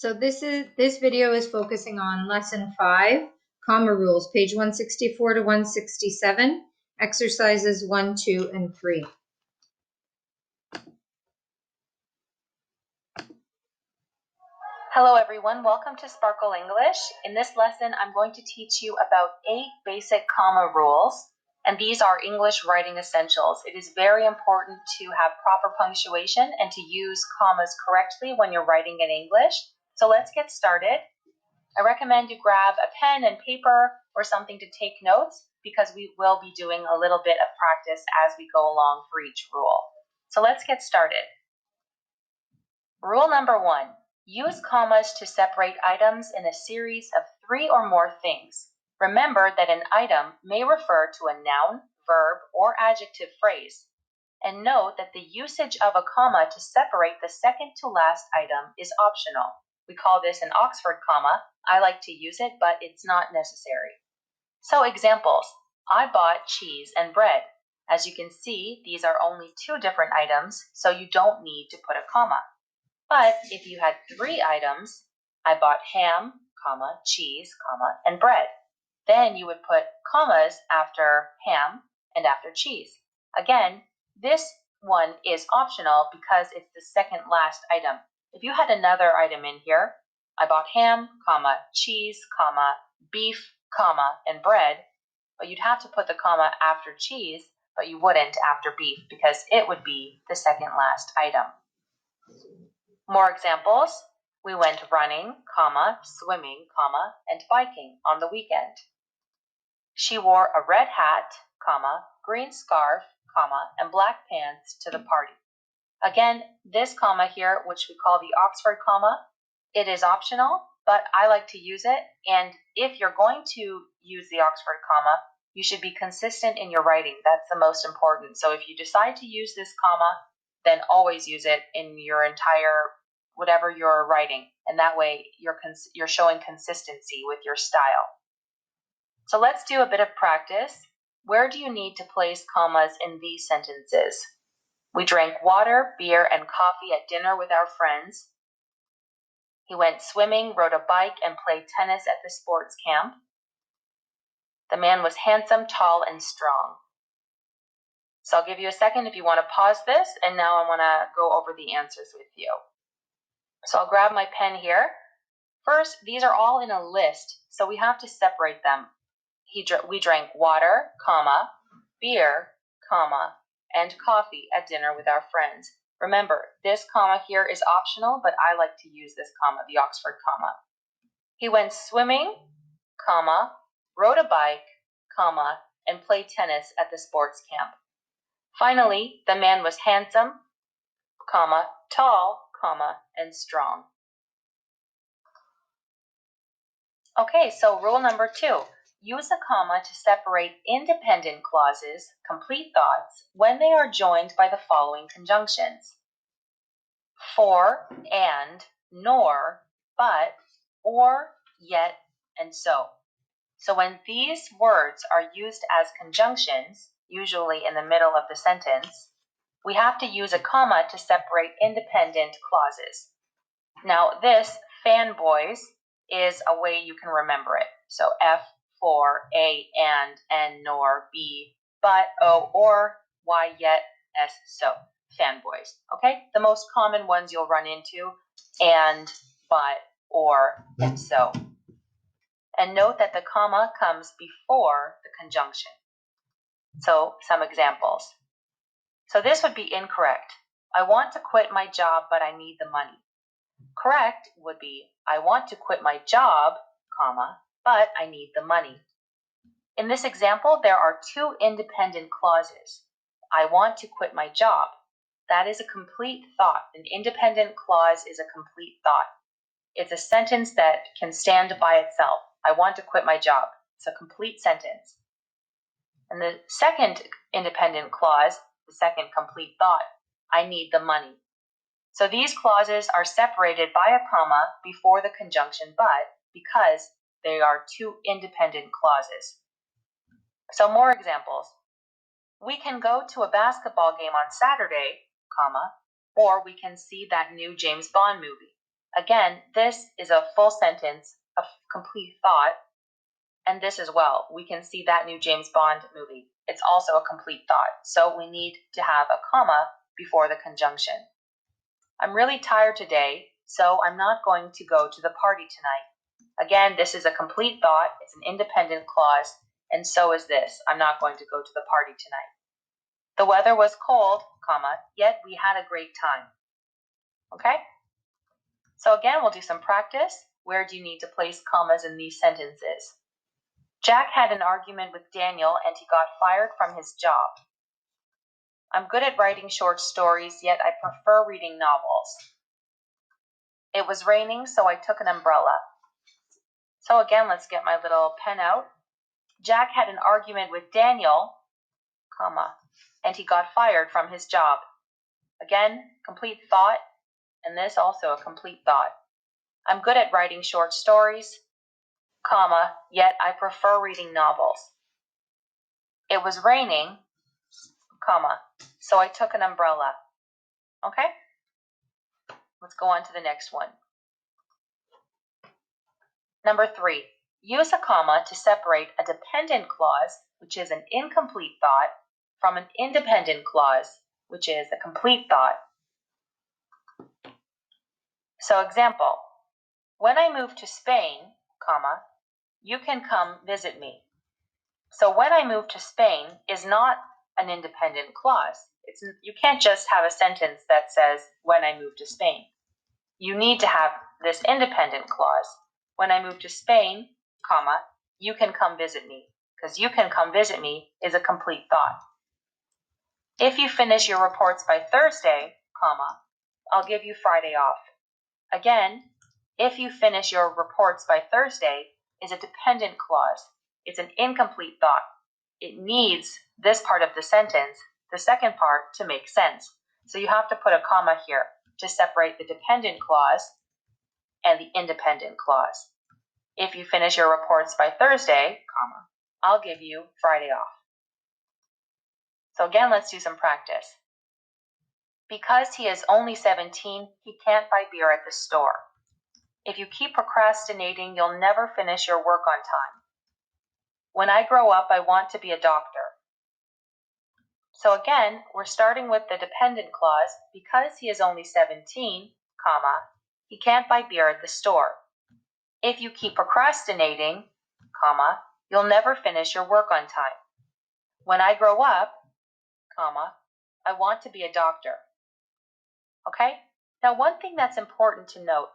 So this video is focusing on lesson 5, comma rules, page 164 to 167, exercises 1, 2, and 3. Hello everyone, welcome to Sparkle English. In this lesson, I'm going to teach you about 8 basic comma rules, and these are English writing essentials. It is very important to have proper punctuation and to use commas correctly when you're writing in English. So let's get started. I recommend you grab a pen and paper or something to take notes because we will be doing a little bit of practice as we go along for each rule. So let's get started. Rule number 1. Use commas to separate items in a series of 3 or more things. Remember that an item may refer to a noun, verb, or adjective phrase. And note that the usage of a comma to separate the second to last item is optional. We call this an Oxford comma. I like to use it, but it's not necessary. So examples. I bought cheese and bread. As you can see, these are only 2 different items, so you don't need to put a comma. But if you had 3 items, I bought ham, comma, cheese, comma, and bread. Then you would put commas after ham and after cheese. Again, this one is optional because it's the second last item. If you had another item in here, I bought ham, comma, cheese, comma, beef, comma, and bread, but you'd have to put the comma after cheese, but you wouldn't after beef because it would be the second last item. More examples. We went running, comma, swimming, comma, and biking on the weekend. She wore a red hat, comma, green scarf, comma, and black pants to the party. Again, this comma here, which we call the Oxford comma, it is optional, but I like to use it. And if you're going to use the Oxford comma, you should be consistent in your writing. That's the most important. So if you decide to use this comma, then always use it in your entire whatever you're writing, and that way you're showing consistency with your style. So let's do a bit of practice. Where do you need to place commas in these sentences? We drank water, beer, and coffee at dinner with our friends. He went swimming, rode a bike, and played tennis at the sports camp. The man was handsome, tall, and strong. So I'll give you a second if you want to pause this, and now I want to go over the answers with you. So I'll grab my pen here. First, these are all in a list, so we have to separate them. We drank water, comma, beer, comma, and coffee at dinner with our friends. Remember, this comma here is optional, but I like to use this comma, the Oxford comma. He went swimming, comma, rode a bike, comma, and played tennis at the sports camp. Finally, the man was handsome, comma, tall, comma, and strong. Okay, so rule number 2. Use a comma to separate independent clauses, complete thoughts, when they are joined by the following conjunctions. For, and, nor, but, or, yet, and so. So when these words are used as conjunctions, usually in the middle of the sentence, we have to use a comma to separate independent clauses. Now this, fanboys, is a way you can remember it. So F, for, A, and, N, nor, B, but, O, or, Y, yet, S, so. Fanboys, okay? The most common ones you'll run into, and, but, or, and so. And note that the comma comes before the conjunction. So some examples. So this would be incorrect. I want to quit my job, but I need the money. Correct would be, I want to quit my job, comma, but I need the money. In this example, there are 2 independent clauses. I want to quit my job. That is a complete thought. An independent clause is a complete thought. It's a sentence that can stand by itself. I want to quit my job. It's a complete sentence. And the second independent clause, the second complete thought, I need the money. So these clauses are separated by a comma before the conjunction but because they are 2 independent clauses. So more examples. We can go to a basketball game on Saturday, comma, or we can see that new James Bond movie. Again, this is a full sentence, a complete thought, and this as well. We can see that new James Bond movie. It's also a complete thought. So we need to have a comma before the conjunction. I'm really tired today, so I'm not going to go to the party tonight. Again, this is a complete thought. It's an independent clause, and so is this. I'm not going to go to the party tonight. The weather was cold, comma, yet we had a great time. Okay? So again, we'll do some practice. Where do you need to place commas in these sentences? Jack had an argument with Daniel and he got fired from his job. I'm good at writing short stories, yet I prefer reading novels. It was raining, so I took an umbrella. So again, let's get my little pen out. Jack had an argument with Daniel, comma, and he got fired from his job. Again, complete thought, and this also a complete thought. I'm good at writing short stories, comma, yet I prefer reading novels. It was raining, comma, so I took an umbrella. Okay? Let's go on to the next one. Number 3, use a comma to separate a dependent clause, which is an incomplete thought, from an independent clause, which is a complete thought. So example, when I move to Spain, comma, you can come visit me. So when I move to Spain is not an independent clause. You can't just have a sentence that says, when I move to Spain. You need to have this independent clause. When I move to Spain, comma, you can come visit me. Because you can come visit me is a complete thought. If you finish your reports by Thursday, comma, I'll give you Friday off. Again, if you finish your reports by Thursday is a dependent clause. It's an incomplete thought. It needs this part of the sentence, the second part, to make sense. So you have to put a comma here to separate the dependent clause and the independent clause. If you finish your reports by Thursday, comma, I'll give you Friday off. So again, let's do some practice. Because he is only 17, he can't buy beer at the store. If you keep procrastinating, you'll never finish your work on time. When I grow up, I want to be a doctor. So again, we're starting with the dependent clause. Because he is only 17, comma, he can't buy beer at the store. If you keep procrastinating, comma, you'll never finish your work on time. When I grow up, comma, I want to be a doctor. Okay? Now, one thing that's important to note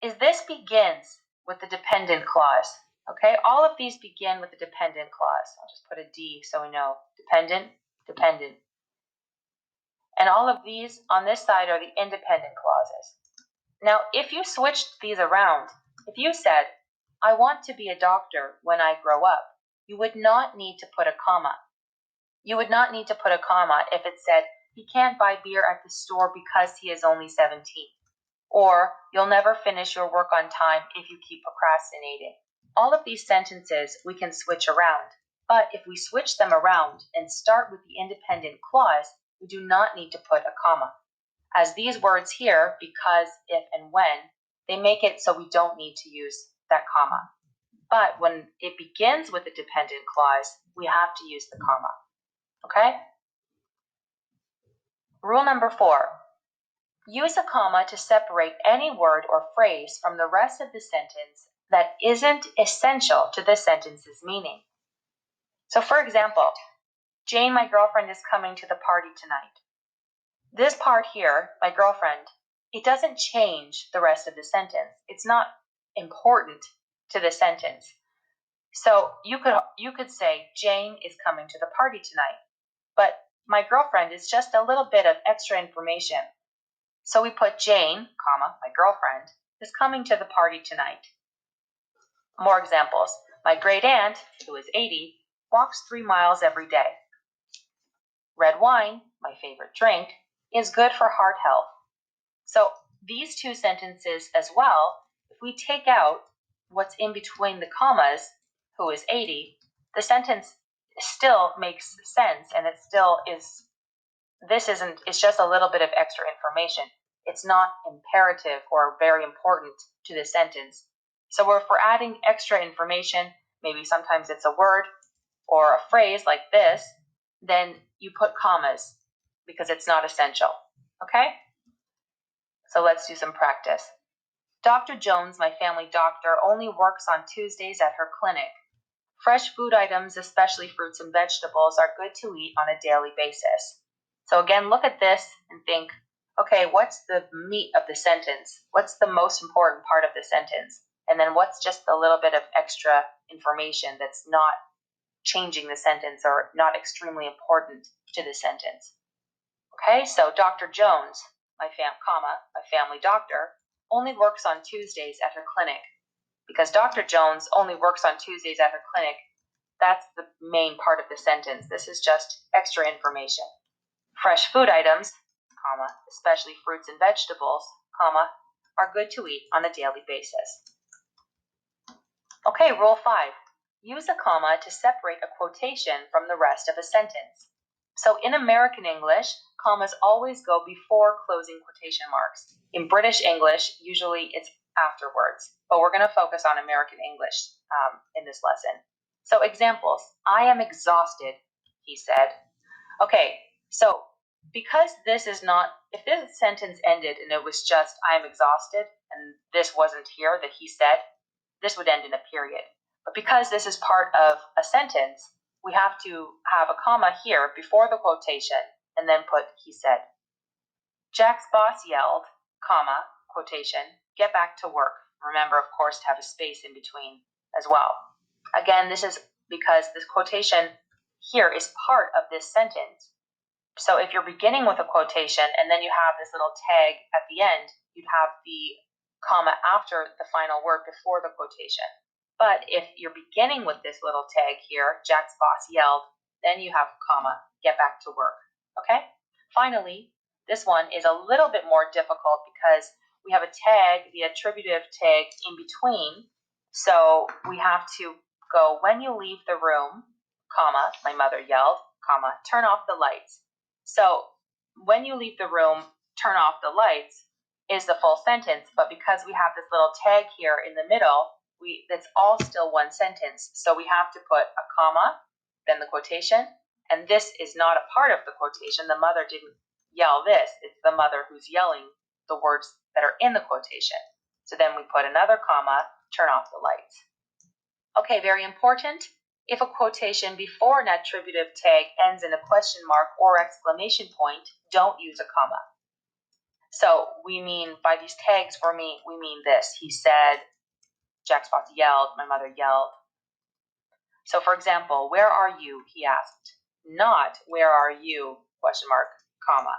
is this begins with the dependent clause. Okay? All of these begin with the dependent clause. I'll just put a D so we know. Dependent, dependent. And all of these on this side are the independent clauses. Now, if you switched these around, if you said, I want to be a doctor when I grow up, you would not need to put a comma. You would not need to put a comma if it said, he can't buy beer at the store because he is only 17. Or, you'll never finish your work on time if you keep procrastinating. All of these sentences we can switch around. But if we switch them around and start with the independent clause, we do not need to put a comma. As these words here, because, if, and when, they make it so we don't need to use that comma. But when it begins with a dependent clause, we have to use the comma. Okay? Rule number 4. Use a comma to separate any word or phrase from the rest of the sentence that isn't essential to the sentence's meaning. So for example, Jane, my girlfriend, is coming to the party tonight. This part here, my girlfriend, it doesn't change the rest of the sentence. It's not important to the sentence. So you could say, Jane is coming to the party tonight. But my girlfriend is just a little bit of extra information. So we put Jane, comma, my girlfriend, is coming to the party tonight. More examples. My great aunt, who is 80, walks 3 miles every day. Red wine, my favorite drink, is good for heart health. So these two sentences as well, if we take out what's in between the commas, who is 80, the sentence still makes sense, and it still is, it's just a little bit of extra information. It's not imperative or very important to the sentence. So if we're adding extra information, maybe sometimes it's a word or a phrase like this, then you put commas because it's not essential, okay? So let's do some practice. Dr. Jones, my family doctor, only works on Tuesdays at her clinic. Fresh food items, especially fruits and vegetables, are good to eat on a daily basis. So again, look at this and think, okay, what's the meat of the sentence? What's the most important part of the sentence? And then what's just a little bit of extra information that's not changing the sentence or not extremely important to the sentence? Okay, so Dr. Jones, my family doctor, only works on Tuesdays at her clinic. Because Dr. Jones only works on Tuesdays at her clinic, that's the main part of the sentence. This is just extra information. Fresh food items, especially fruits and vegetables, are good to eat on a daily basis. Okay, rule 5. Use a comma to separate a quotation from the rest of a sentence. So in American English, commas always go before closing quotation marks. In British English, usually it's afterwards, but we're going to focus on American English in this lesson. So examples, I am exhausted, he said. Okay, so because this is not, if this sentence ended and it was just I am exhausted and this wasn't here that he said, this would end in a period. But because this is part of a sentence, we have to have a comma here before the quotation and then put he said. Jack's boss yelled, quotation, get back to work. Remember, of course, to have a space in between as well. Again, this is because this quotation here is part of this sentence. So if you're beginning with a quotation and then you have this little tag at the end, you'd have the comma after the final word before the quotation. But if you're beginning with this little tag here, Jack's boss yelled, then you have comma, get back to work, okay? Finally, this one is a little bit more difficult because we have a tag, the attributive tag in between. So we have to go, when you leave the room, comma, my mother yelled, comma, turn off the lights. So when you leave the room, turn off the lights is the full sentence, but because we have this little tag here in the middle, that's all still one sentence. So we have to put a comma, then the quotation, and this is not a part of the quotation. The mother didn't yell this. It's the mother who's yelling the words that are in the quotation. So then we put another comma, turn off the lights. Okay, very important. If a quotation before an attributive tag ends in a question mark or exclamation point, don't use a comma. So we mean, by these tags we mean this. He said, Jack's boss yelled, my mother yelled. So for example, where are you? He asked. Not where are you? Question mark, comma.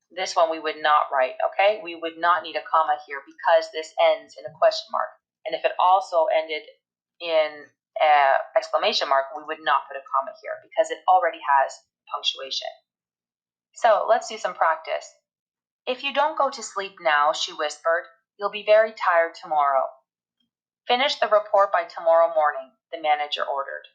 This one we would not write, okay? We would not need a comma here because this ends in a question mark. And if it also ended in an exclamation mark, we would not put a comma here because it already has punctuation. So let's do some practice. If you don't go to sleep now, she whispered, you'll be very tired tomorrow. Finish the report by tomorrow morning, the manager ordered.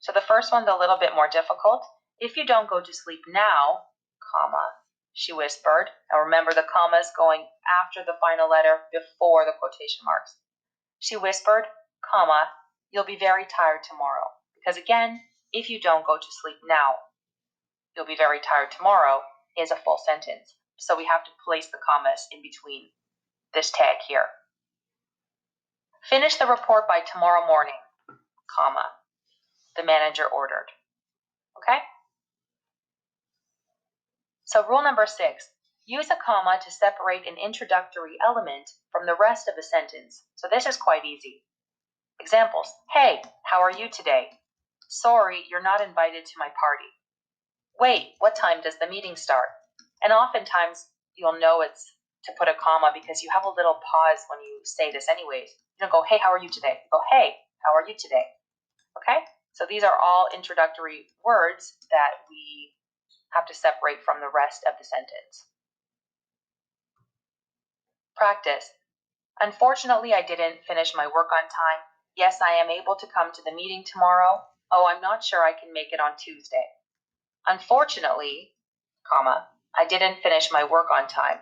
So the first one's a little bit more difficult. If you don't go to sleep now, comma, she whispered. Now remember the comma is going after the final letter before the quotation marks. She whispered, comma, you'll be very tired tomorrow. Because again, if you don't go to sleep now, you'll be very tired tomorrow is a full sentence. So we have to place the commas in between this tag here. Finish the report by tomorrow morning, comma, the manager ordered. Okay? So rule number 6, use a comma to separate an introductory element from the rest of a sentence. So this is quite easy. Examples, hey, how are you today? Sorry, you're not invited to my party. Wait, what time does the meeting start? And oftentimes you'll know it's to put a comma because you have a little pause when you say this anyways. You don't go, hey, how are you today? You go, hey, how are you today? Okay? So these are all introductory words that we have to separate from the rest of the sentence. Practice. Unfortunately, I didn't finish my work on time. Yes, I am able to come to the meeting tomorrow. Oh, I'm not sure I can make it on Tuesday. Unfortunately, comma, I didn't finish my work on time.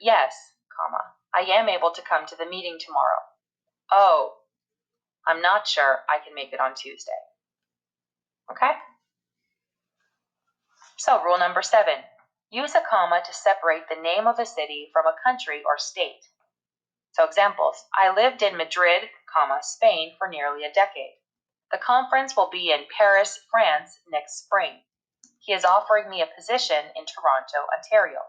Yes, comma, I am able to come to the meeting tomorrow. Oh, I'm not sure I can make it on Tuesday. Okay? So rule number 7, use a comma to separate the name of a city from a country or state. So examples, I lived in Madrid, comma, Spain for nearly a decade. The conference will be in Paris, France next spring. He is offering me a position in Toronto, Ontario.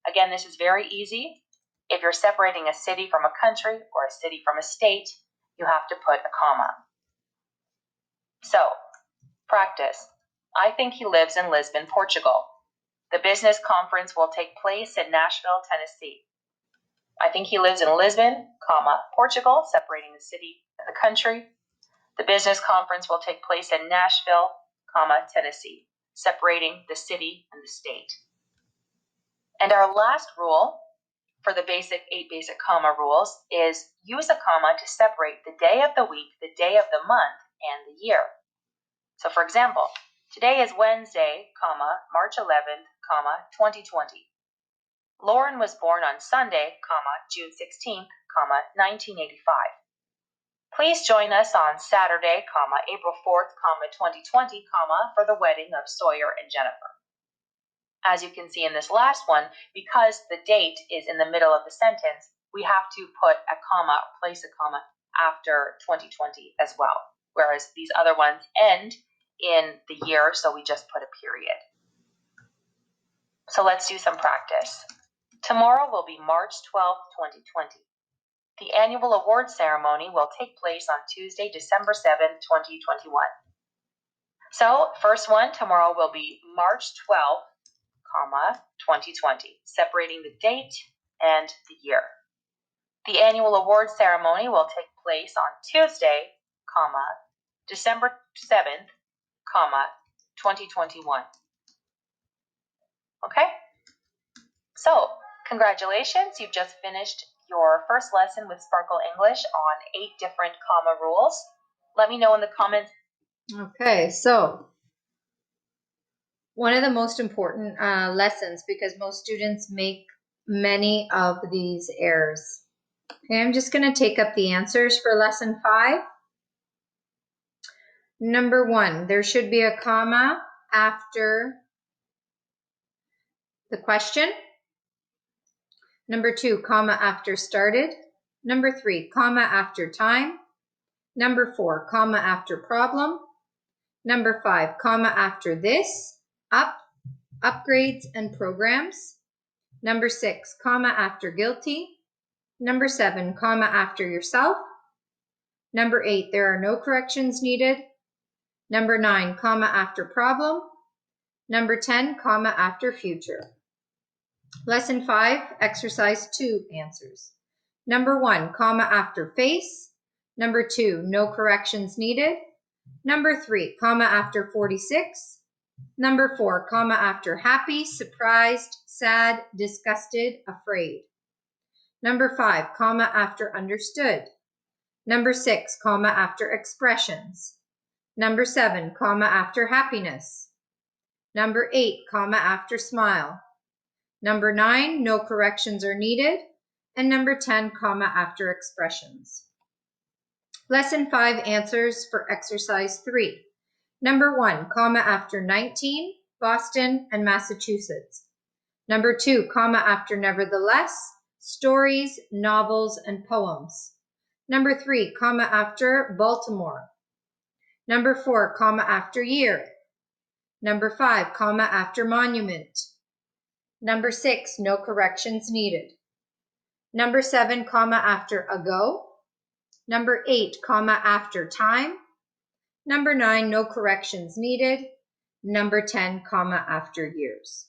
Again, this is very easy. If you're separating a city from a country or a city from a state, you have to put a comma. So, practice. I think he lives in Lisbon, Portugal. The business conference will take place in Nashville, Tennessee. I think he lives in Lisbon, comma, Portugal, separating the city and the country. The business conference will take place in Nashville, comma, Tennessee, separating the city and the state. And our last rule for the 8 basic comma rules is use a comma to separate the day of the week, the day of the month, and the year. So for example, today is Wednesday, comma, March 11th, comma, 2020. Lauren was born on Sunday, comma, June 16th, comma, 1985. Please join us on Saturday, comma, April 4th, comma, 2020, comma, for the wedding of Sawyer and Jennifer. As you can see in this last one, because the date is in the middle of the sentence, we have to put a comma, place a comma after 2020 as well, whereas these other ones end in the year, so we just put a period. So let's do some practice. Tomorrow will be March 12th, 2020. The annual award ceremony will take place on Tuesday, December 7th, 2021. So first one, tomorrow will be March 12th, comma, 2020, separating the date and the year. The annual award ceremony will take place on Tuesday, comma, December 7th, comma, 2021. Okay? So, congratulations, you've just finished your first lesson with Sparkle English on 8 different comma rules. Let me know in the comments. Okay, so one of the most important lessons, because most students make many of these errors. Okay, I'm just going to take up the answers for lesson 5. Number 1, there should be a comma after the question. Number 2, comma after started. Number 3, comma after time. Number 4, comma after problem. Number 5, comma after this, upgrades and programs. Number 6, comma after guilty. Number 7, comma after yourself. Number 8, there are no corrections needed. Number 9, comma after problem. Number 10, comma after future. Lesson 5, exercise 2 answers. Number 1, comma after face. Number 2, no corrections needed. Number 3, comma after 46. Number 4, comma after happy, surprised, sad, disgusted, afraid. Number 5, comma after understood. Number 6, comma after expressions. Number 7, comma after happiness. Number 8, comma after smile. Number 9, no corrections are needed. And number 10, comma after expressions. Lesson 5 answers for exercise 3. Number 1, comma after 19, Boston and Massachusetts. Number 2, comma after nevertheless, stories, novels, and poems. Number 3, comma after Baltimore. Number 4, comma after year. Number 5, comma after monument. Number 6, no corrections needed. Number 7, comma after ago. Number 8, comma after time. Number 9, no corrections needed. Number 10, comma after years.